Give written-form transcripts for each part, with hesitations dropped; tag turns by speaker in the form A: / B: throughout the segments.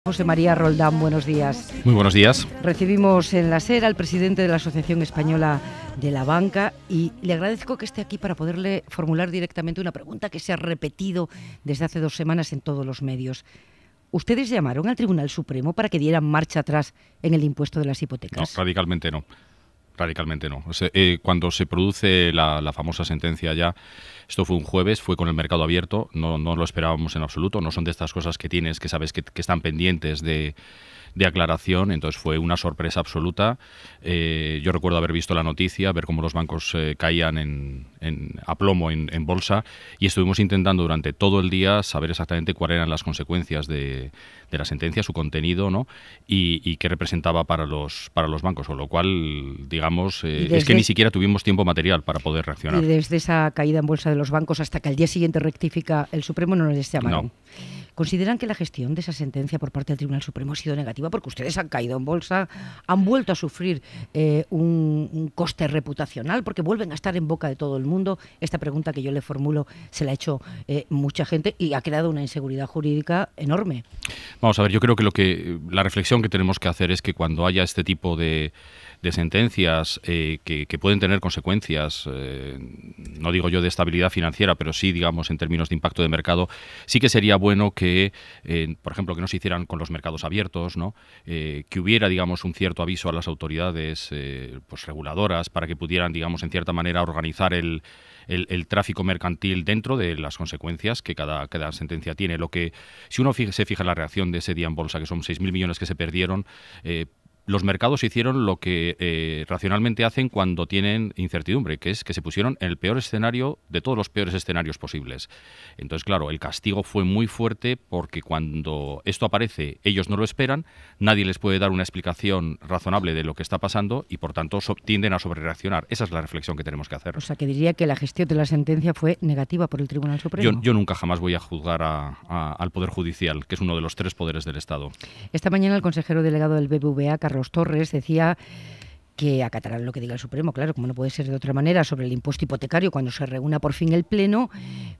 A: José María Roldán, buenos días.
B: Muy buenos días.
A: Recibimos en la SER al presidente de la Asociación Española de la Banca y le agradezco que esté aquí para poderle formular directamente una pregunta que se ha repetido desde hace 2 semanas en todos los medios. ¿Ustedes llamaron al Tribunal Supremo para que dieran marcha atrás en el impuesto de las hipotecas?
B: No, radicalmente no. Radicalmente no. Cuando se produce la famosa sentencia ya, esto fue un jueves, fue con el mercado abierto, no lo esperábamos en absoluto, no son de estas cosas que tienes, que sabes que están pendientes de aclaración, entonces fue una sorpresa absoluta. Yo recuerdo haber visto la noticia, ver cómo los bancos caían a plomo en bolsa, y estuvimos intentando durante todo el día saber exactamente cuáles eran las consecuencias de la sentencia, su contenido, ¿no? y qué representaba para los bancos, con lo cual, digamos, es que ni siquiera tuvimos tiempo material para poder reaccionar.
A: Y desde esa caída en bolsa de los bancos hasta que al día siguiente rectifica el Supremo no les llamaron.
B: No.
A: ¿Consideran que la gestión de esa sentencia por parte del Tribunal Supremo ha sido negativa? Porque ustedes han caído en bolsa, han vuelto a sufrir un coste reputacional, porque vuelven a estar en boca de todo el mundo. Esta pregunta que yo le formulo se la ha hecho mucha gente y ha creado una inseguridad jurídica enorme.
B: Vamos a ver, yo creo que la reflexión que tenemos que hacer es que cuando haya este tipo de sentencias que pueden tener consecuencias, no digo yo de estabilidad financiera, pero sí, digamos, en términos de impacto de mercado, sí que sería bueno que, por ejemplo, que no se hicieran con los mercados abiertos, ¿no? Que hubiera, digamos, un cierto aviso a las autoridades pues reguladoras para que pudieran, digamos, en cierta manera organizar el tráfico mercantil dentro de las consecuencias que cada sentencia tiene. Si uno se fija en la reacción de ese día en bolsa, que son 6.000 millones que se perdieron, los mercados hicieron lo que racionalmente hacen cuando tienen incertidumbre, que es que se pusieron en el peor escenario de todos los peores escenarios posibles. Entonces, claro, el castigo fue muy fuerte porque cuando esto aparece, ellos no lo esperan, nadie les puede dar una explicación razonable de lo que está pasando y, por tanto, tienden a sobrereaccionar. Esa es la reflexión que tenemos que hacer.
A: O sea, que diría que la gestión de la sentencia fue negativa por el Tribunal Supremo.
B: Yo nunca jamás voy a juzgar al Poder Judicial, que es uno de los 3 poderes del Estado.
A: Esta mañana el consejero delegado del BBVA, Carlos Torres, decía que acatarán lo que diga el Supremo, claro, como no puede ser de otra manera, sobre el impuesto hipotecario cuando se reúna por fin el Pleno,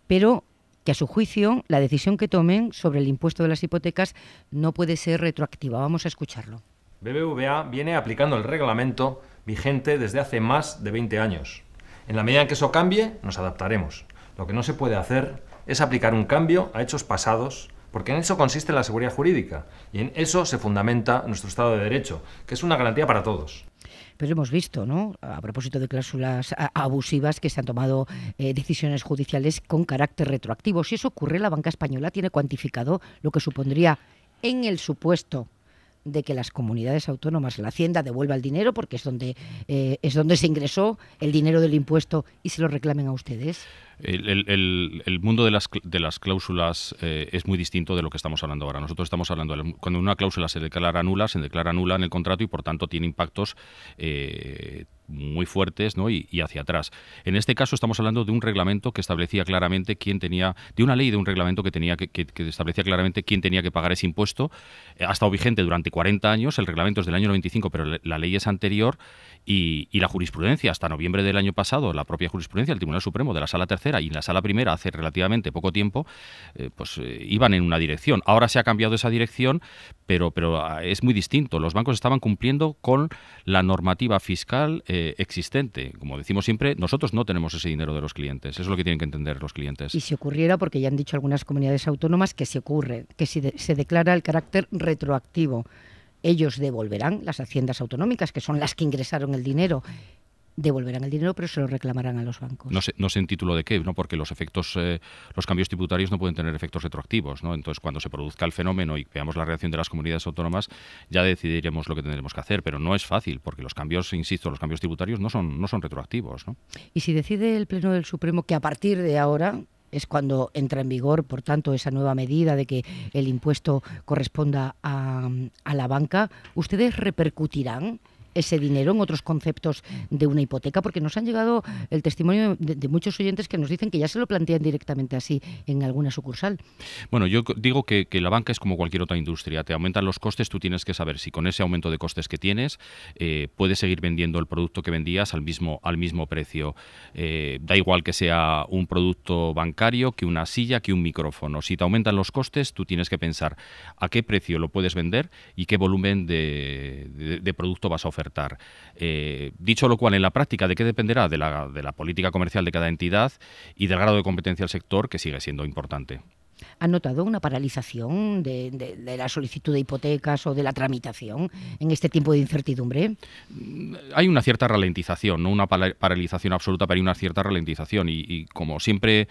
A: pero que a su juicio la decisión que tomen sobre el impuesto de las hipotecas no puede ser retroactiva. Vamos a escucharlo.
C: BBVA viene aplicando el reglamento vigente desde hace más de 20 años. En la medida en que eso cambie, nos adaptaremos. Lo que no se puede hacer es aplicar un cambio a hechos pasados, porque en eso consiste la seguridad jurídica y en eso se fundamenta nuestro Estado de Derecho, que es una garantía para todos.
A: Pero hemos visto, ¿no?, a propósito de cláusulas abusivas, que se han tomado decisiones judiciales con carácter retroactivo. Si eso ocurre, la banca española tiene cuantificado lo que supondría en el supuesto de que las comunidades autónomas, la Hacienda, devuelva el dinero, porque es donde se ingresó el dinero del impuesto, y se lo reclamen a ustedes.
B: El mundo de las cláusulas es muy distinto de lo que estamos hablando ahora. Nosotros estamos hablando, cuando una cláusula se declara nula en el contrato y, por tanto, tiene impactos muy fuertes, ¿no? y hacia atrás. En este caso estamos hablando de un reglamento que establecía claramente de una ley y de un reglamento que establecía claramente quién tenía que pagar ese impuesto. Ha estado vigente durante 40 años, el reglamento es del año 95, pero la ley es anterior, y la jurisprudencia hasta noviembre del año pasado, la propia jurisprudencia del Tribunal Supremo de la Sala Tercera y la Sala Primera hace relativamente poco tiempo, iban en una dirección. Ahora se ha cambiado esa dirección, pero es muy distinto. Los bancos estaban cumpliendo con la normativa fiscal existente. Como decimos siempre, nosotros no tenemos ese dinero de los clientes. Eso es lo que tienen que entender los clientes.
A: Y si ocurriera, porque ya han dicho algunas comunidades autónomas que si ocurre, que si se declara el carácter retroactivo, ellos devolverán, las haciendas autonómicas, que son las que ingresaron el dinero, devolverán el dinero, pero se lo reclamarán a los bancos.
B: No sé en título de qué, ¿no? Porque los cambios tributarios no pueden tener efectos retroactivos, ¿no? Entonces, cuando se produzca el fenómeno y veamos la reacción de las comunidades autónomas, ya decidiremos lo que tendremos que hacer, pero no es fácil, porque los cambios, insisto, los cambios tributarios no son retroactivos, ¿no?
A: Y si decide el Pleno del Supremo que a partir de ahora es cuando entra en vigor, por tanto, esa nueva medida de que el impuesto corresponda a la banca, ¿ustedes repercutirán ese dinero en otros conceptos de una hipoteca? Porque nos han llegado el testimonio de muchos oyentes que nos dicen que ya se lo plantean directamente así en alguna sucursal.
B: Bueno, yo digo que la banca es como cualquier otra industria. Te aumentan los costes, tú tienes que saber si con ese aumento de costes que tienes puedes seguir vendiendo el producto que vendías al mismo precio. Da igual que sea un producto bancario, que una silla, que un micrófono. Si te aumentan los costes, tú tienes que pensar a qué precio lo puedes vender y qué volumen de producto vas a ofertar. Dicho lo cual, en la práctica, ¿de qué dependerá? De la política comercial de cada entidad y del grado de competencia del sector, que sigue siendo importante.
A: ¿Han notado una paralización de la solicitud de hipotecas o de la tramitación en este tiempo de incertidumbre?
B: Hay una cierta ralentización, no una paralización absoluta, pero hay una cierta ralentización. Y como siempre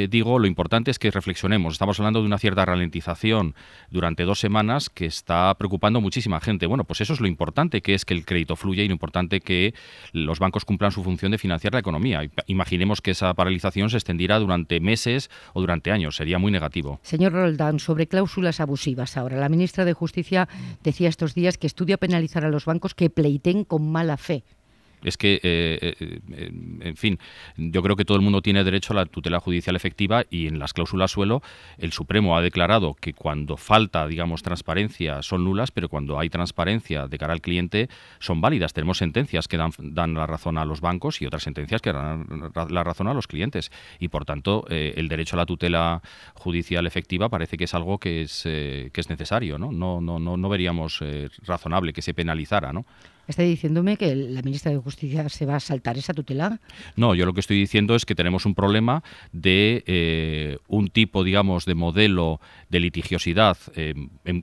B: digo, lo importante es que reflexionemos. Estamos hablando de una cierta ralentización durante 2 semanas que está preocupando a muchísima gente. Bueno, pues eso es lo importante, que es que el crédito fluya, y lo importante que los bancos cumplan su función de financiar la economía. Imaginemos que esa paralización se extendiera durante meses o durante años. Sería muy negativo.
A: Señor Roldán, sobre cláusulas abusivas ahora. La ministra de Justicia decía estos días que estudia penalizar a los bancos que pleiten con mala fe.
B: Es que, en fin, yo creo que todo el mundo tiene derecho a la tutela judicial efectiva, y en las cláusulas suelo el Supremo ha declarado que cuando falta, digamos, transparencia son nulas, pero cuando hay transparencia de cara al cliente son válidas. Tenemos sentencias que dan la razón a los bancos y otras sentencias que dan la razón a los clientes, y por tanto el derecho a la tutela judicial efectiva parece que es algo que es necesario, ¿no? No veríamos razonable que se penalizara, ¿no?
A: ¿Está diciéndome que la ministra de Justicia se va a saltar esa tutela?
B: No, yo lo que estoy diciendo es que tenemos un problema de un tipo, digamos, de modelo de litigiosidad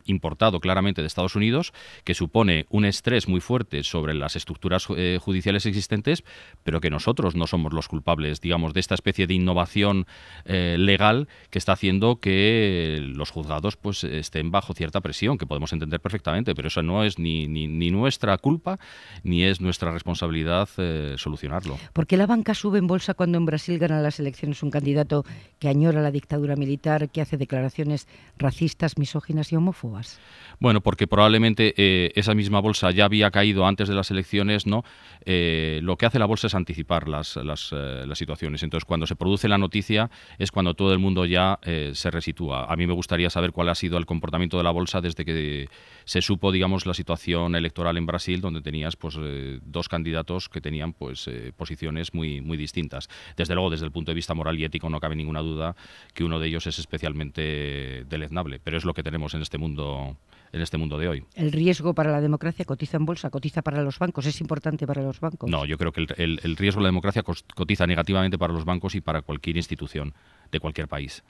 B: importado claramente de Estados Unidos, que supone un estrés muy fuerte sobre las estructuras judiciales existentes, pero que nosotros no somos los culpables, digamos, de esta especie de innovación legal que está haciendo que los juzgados pues estén bajo cierta presión, que podemos entender perfectamente, pero eso no es ni nuestra culpa ni es nuestra responsabilidad solucionarlo.
A: ¿Por qué la banca sube en bolsa cuando en Brasil gana las elecciones un candidato que añora la dictadura militar, que hace declaraciones racistas, misóginas y homófobas?
B: Bueno, porque probablemente esa misma bolsa ya había caído antes de las elecciones, ¿no? Lo que hace la bolsa es anticipar las situaciones. Entonces, cuando se produce la noticia es cuando todo el mundo ya se resitúa. A mí me gustaría saber cuál ha sido el comportamiento de la bolsa desde que se supo, digamos, la situación electoral en Brasil, donde tenías pues 2 candidatos que tenían pues posiciones muy distintas. Desde luego, desde el punto de vista moral y ético, no cabe ninguna duda que uno de ellos es especialmente deleznable, pero es lo que tenemos en este mundo de hoy.
A: ¿El riesgo para la democracia cotiza en bolsa, cotiza para los bancos? ¿Es importante para los bancos?
B: No, yo creo que el riesgo de la democracia cotiza negativamente para los bancos y para cualquier institución de cualquier país.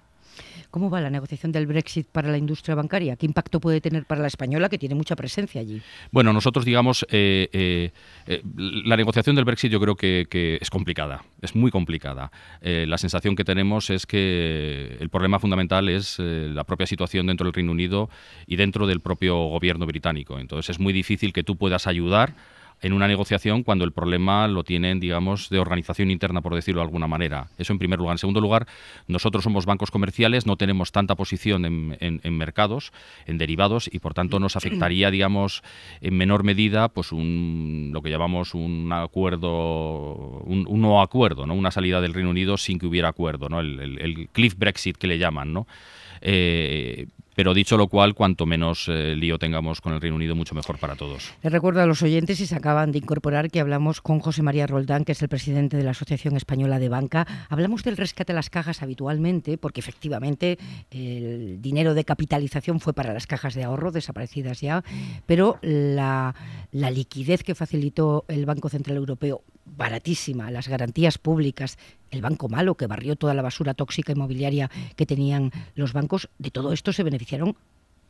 A: ¿Cómo va la negociación del Brexit para la industria bancaria? ¿Qué impacto puede tener para la española, que tiene mucha presencia allí?
B: Bueno, nosotros, digamos, la negociación del Brexit yo creo que es complicada, es muy complicada. La sensación que tenemos es que el problema fundamental es la propia situación dentro del Reino Unido y dentro del propio gobierno británico. Entonces es muy difícil que tú puedas ayudar en una negociación cuando el problema lo tienen, digamos, de organización interna, por decirlo de alguna manera. Eso en primer lugar. En segundo lugar, nosotros somos bancos comerciales, no tenemos tanta posición en mercados, en derivados, y por tanto nos afectaría, digamos, en menor medida, pues lo que llamamos un acuerdo, un no acuerdo, ¿no? Una salida del Reino Unido sin que hubiera acuerdo, ¿no? El cliff Brexit que le llaman, ¿no? Pero dicho lo cual, cuanto menos lío tengamos con el Reino Unido, mucho mejor para todos.
A: Les recuerdo a los oyentes, si se acaban de incorporar, que hablamos con José María Roldán, que es el presidente de la Asociación Española de Banca. Hablamos del rescate a las cajas habitualmente, porque efectivamente el dinero de capitalización fue para las cajas de ahorro, desaparecidas ya, pero la liquidez que facilitó el Banco Central Europeo, baratísima, las garantías públicas, el banco malo que barrió toda la basura tóxica inmobiliaria que tenían los bancos, de todo esto se beneficiaron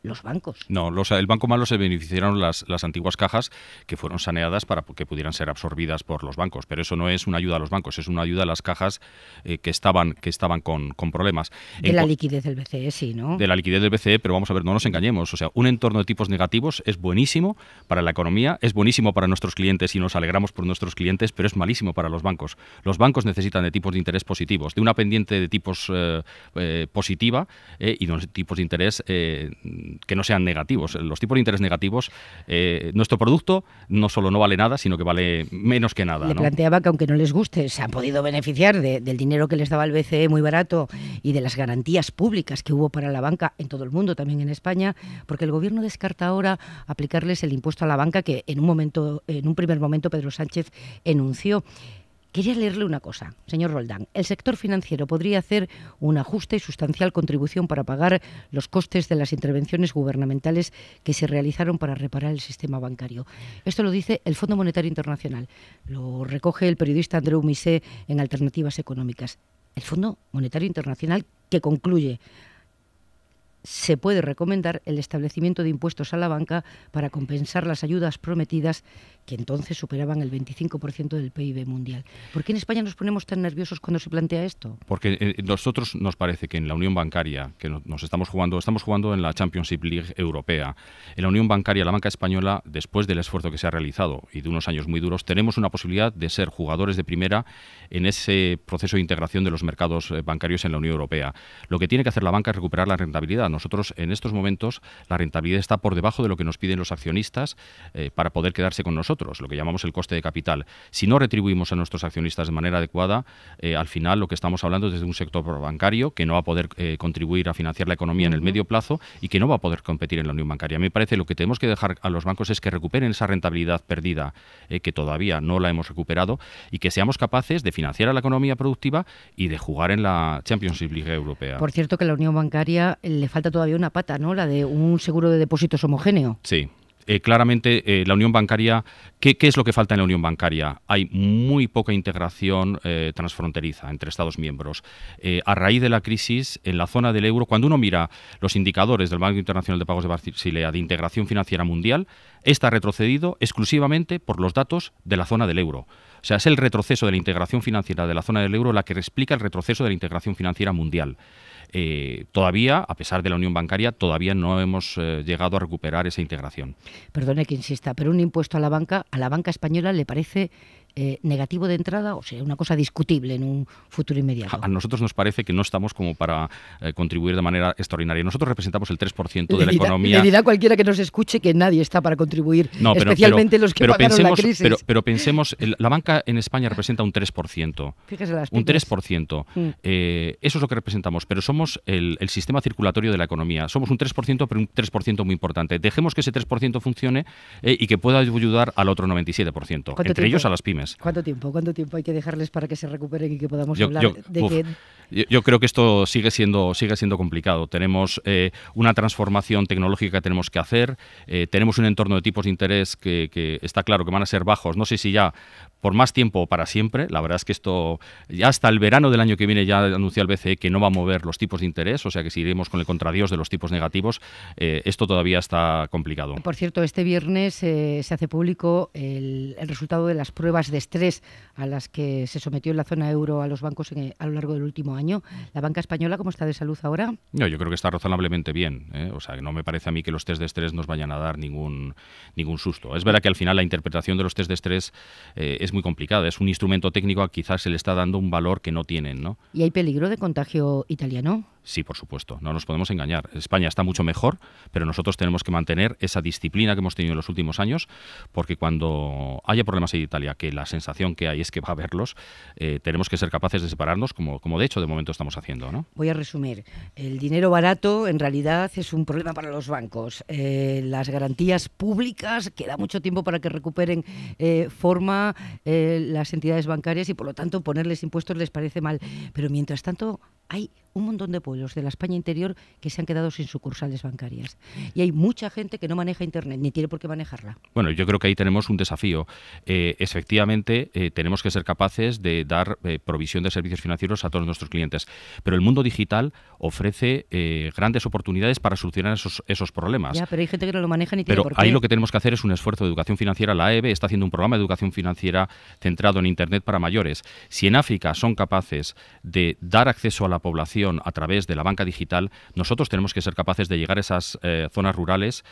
A: los bancos.
B: No, el banco malo se beneficiaron las antiguas cajas que fueron saneadas para que pudieran ser absorbidas por los bancos, pero eso no es una ayuda a los bancos, es una ayuda a las cajas que estaban con problemas.
A: De la liquidez del BCE, sí, ¿no?
B: De la liquidez del BCE, pero vamos a ver, no nos engañemos, o sea, un entorno de tipos negativos es buenísimo para la economía, es buenísimo para nuestros clientes y nos alegramos por nuestros clientes, pero es malísimo para los bancos. Los bancos necesitan de tipos de interés positivos, de una pendiente de tipos positiva y de unos tipos de interés que no sean negativos. Los tipos de interés negativos, nuestro producto no solo no vale nada, sino que vale menos que nada.
A: Le planteaba que aunque no les guste, se han podido beneficiar del dinero que les daba el BCE muy barato y de las garantías públicas que hubo para la banca en todo el mundo, también en España, porque el gobierno descarta ahora aplicarles el impuesto a la banca que en un primer momento Pedro Sánchez enunció. Quería leerle una cosa, señor Roldán. El sector financiero podría hacer una justa y sustancial contribución para pagar los costes de las intervenciones gubernamentales que se realizaron para reparar el sistema bancario. Esto lo dice el Fondo Monetario Internacional. Lo recoge el periodista Andreu Misé en Alternativas Económicas. El Fondo Monetario Internacional que concluye: se puede recomendar el establecimiento de impuestos a la banca para compensar las ayudas prometidas, que entonces superaban el 25% del PIB mundial. ¿Por qué en España nos ponemos tan nerviosos cuando se plantea esto?
B: Porque nosotros nos parece que en la unión bancaria, que estamos jugando en la Championship League europea, en la unión bancaria, la banca española, después del esfuerzo que se ha realizado y de unos años muy duros, tenemos una posibilidad de ser jugadores de primera en ese proceso de integración de los mercados bancarios en la Unión Europea. Lo que tiene que hacer la banca es recuperar la rentabilidad. Nosotros, en estos momentos, la rentabilidad está por debajo de lo que nos piden los accionistas para poder quedarse con nosotros, lo que llamamos el coste de capital. Si no retribuimos a nuestros accionistas de manera adecuada, al final lo que estamos hablando es de un sector bancario que no va a poder contribuir a financiar la economía en el medio plazo y que no va a poder competir en la unión bancaria. A mí me parece lo que tenemos que dejar a los bancos es que recuperen esa rentabilidad perdida, que todavía no la hemos recuperado, y que seamos capaces de financiar a la economía productiva y de jugar en la Championship League europea.
A: Por cierto, que a la unión bancaria le falta todavía una pata, ¿no? La de un seguro de depósitos homogéneo.
B: Sí. Claramente, la unión bancaria, ¿qué es lo que falta en la unión bancaria? Hay muy poca integración transfronteriza entre Estados miembros. A raíz de la crisis, en la zona del euro, cuando uno mira los indicadores del Banco Internacional de Pagos de Basilea de integración financiera mundial, está retrocedido exclusivamente por los datos de la zona del euro. O sea, es el retroceso de la integración financiera de la zona del euro la que explica el retroceso de la integración financiera mundial. Todavía, a pesar de la unión bancaria, todavía no hemos llegado a recuperar esa integración.
A: Perdone que insista, pero un impuesto a la banca española le parece negativo de entrada, o sea, una cosa discutible en un futuro inmediato.
B: A nosotros nos parece que no estamos como para contribuir de manera extraordinaria. Nosotros representamos el 3% de la economía.
A: Le dirá cualquiera que nos escuche que nadie está para contribuir, especialmente los que pagaron la crisis.
B: Pero pensemos, la banca en España representa un 3%.
A: Fíjese las
B: un 3%. Eso es lo que representamos, pero somos el sistema circulatorio de la economía. Somos un 3%, pero un 3% muy importante. Dejemos que ese 3% funcione y que pueda ayudar al otro 97%, entre ellos a las pymes.
A: ¿Cuánto tiempo hay que dejarles para que se recuperen y que podamos hablar
B: Yo creo que esto sigue siendo complicado. Tenemos una transformación tecnológica que tenemos que hacer, tenemos un entorno de tipos de interés que está claro que van a ser bajos, no sé si ya por más tiempo o para siempre. La verdad es que esto, ya hasta el verano del año que viene ya anunció el BCE que no va a mover los tipos de interés, o sea que seguiremos con el contradios de los tipos negativos. Esto todavía está complicado.
A: Por cierto, este viernes se hace público el resultado de las pruebas de estrés a las que se sometió en la zona euro a los bancos a lo largo del último año. ¿La banca española cómo está de salud ahora?
B: No, yo creo que está razonablemente bien, O sea, que no me parece a mí que los test de estrés nos vayan a dar ningún susto. Es verdad que al final la interpretación de los test de estrés es muy complicada. Es un instrumento técnico a quizás se le está dando un valor que no tienen, ¿no?
A: ¿Y hay peligro de contagio italiano?
B: Sí, por supuesto, no nos podemos engañar. España está mucho mejor, pero nosotros tenemos que mantener esa disciplina que hemos tenido en los últimos años, porque cuando haya problemas en Italia, que la sensación que hay es que va a haberlos, tenemos que ser capaces de separarnos, como de hecho de momento estamos haciendo, ¿no?
A: Voy a resumir. El dinero barato en realidad es un problema para los bancos. Las garantías públicas, queda mucho tiempo para que recuperen forma las entidades bancarias y por lo tanto ponerles impuestos les parece mal. Pero mientras tanto hay un montón de pueblos de la España interior que se han quedado sin sucursales bancarias. Y hay mucha gente que no maneja Internet, ni tiene por qué manejarla.
B: Bueno, yo creo que ahí tenemos un desafío. Efectivamente, tenemos que ser capaces de dar provisión de servicios financieros a todos nuestros clientes. Pero el mundo digital ofrece grandes oportunidades para solucionar esos problemas.
A: Ya, pero hay gente que no lo maneja ni tiene por qué.
B: Pero ahí lo que tenemos que hacer es un esfuerzo de educación financiera. La AEB está haciendo un programa de educación financiera centrado en Internet para mayores. Si en África son capaces de dar acceso a la población a través de la banca digital, nosotros tenemos que ser capaces de llegar a esas zonas rurales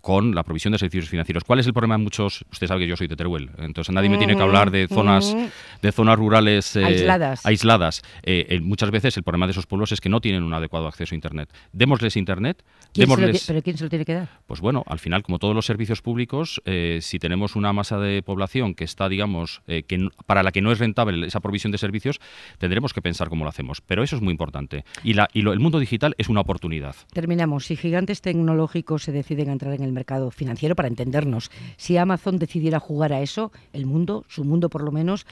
B: con la provisión de servicios financieros. ¿Cuál es el problema de muchos? Usted sabe que yo soy de Teruel, entonces nadie me tiene que hablar de zonas rurales aisladas. Muchas veces el problema de esos pueblos es que no tienen un adecuado acceso a Internet. Démosles Internet.
A: ¿Pero quién se lo tiene que dar?
B: Pues bueno, al final, como todos los servicios públicos, si tenemos una masa de población que está, digamos, para la que no es rentable esa provisión de servicios, tendremos que pensar cómo lo hacemos. Pero eso es muy importante. El mundo digital es una oportunidad.
A: Terminamos. Si gigantes tecnológicos se deciden a entrar en el mercado financiero, para entendernos, si Amazon decidiera jugar a eso, su mundo por lo menos,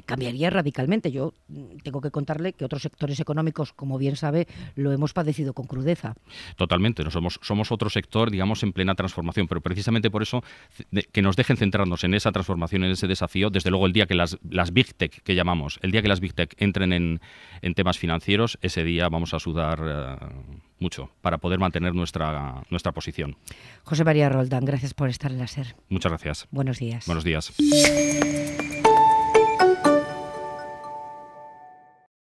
A: cambiaría radicalmente. Yo tengo que contarle que otros sectores económicos, como bien sabe, lo hemos padecido con crudeza.
B: Totalmente. No somos otro sector, digamos, en plena transformación, pero precisamente por eso que nos dejen centrarnos en esa transformación, en ese desafío. Desde luego, el día que las Big Tech, que llamamos, el día que las Big Tech entren en temas financieros, ese día vamos a sudar mucho para poder mantener nuestra posición.
A: José María Roldán, gracias por estar en la SER.
B: Muchas gracias.
A: Buenos días.
B: Buenos días.